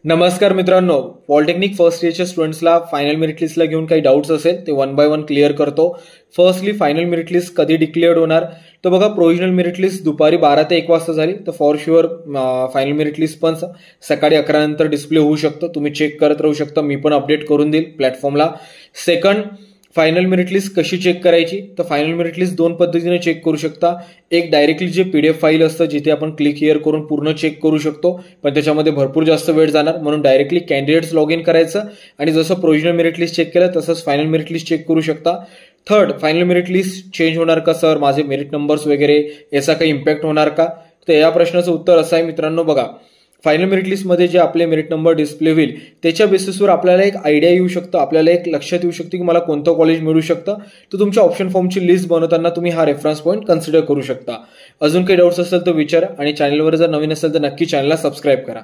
नमस्कार मित्रांनो, polytechnic first इयरच्या स्टुडंट्सला फायनल मेरिट लिस्टला घेऊन काही डाऊट्स असेल ते वन बाय वन क्लिअर करतो. फर्स्टली फायनल मेरिट लिस्ट कधी डिक्लेअर्ड होणार? तर बघा, प्रोव्हिजनल मेरिट लिस्ट दुपारी 12 ते 1 वाजता झाली तर for sure final merit list पण सकाळी 11 नंतर डिस्प्ले होऊ शकतं. तुम्ही चेक करत राहू शकता, मी पण अपडेट करून देईल प्लॅटफॉर्मला. सेकंड, फायनल मेरिट लिस्ट कशी चेक करायची? तर फायनल मेरिट लिस्ट दोन पद्धतीने चेक करू शकता. एक, डायरेक्टली जे PDF फाईल असतं जिथे आपण क्लिक हिअर करून पूर्ण चेक करू शकतो, पण त्याच्यामध्ये भरपूर जास्त वेळ जाणार, म्हणून डायरेक्टली कॅन्डिडेट्स लॉग इन करायचं आणि जसं प्रोव्हिजनल मेरिट लिस्ट चेक केलं तसंच फायनल मेरिट लिस्ट चेक करू शकता. Third, final merit list change होणार का सर? माझे मेरिट नंबर्स वगैरे याचा काही इम्पॅक्ट होणार का? तर या प्रश्नाचं उत्तर असं आहे मित्रांनो, बघा, फायनल मेरिट लिस्टमध्ये जे आपले मेरिट नंबर डिस्प्ले होईल त्याच्या बेसिसवर आपल्याला एक आयडिया येऊ शकतं, आपल्याला एक लक्षात येऊ शकतं की मला कोणतं कॉलेज मिळू शकतं. तर तुमच्या ऑप्शन फॉर्मची लिस्ट बनवताना तुम्ही हा रेफरन्स पॉईंट कन्सिडर करू शकता. अजून काही डाऊट्स असेल तर विचारा आणि चॅनलवर जर नवीन असेल तर नक्की चॅनलला सबस्क्राईब करा.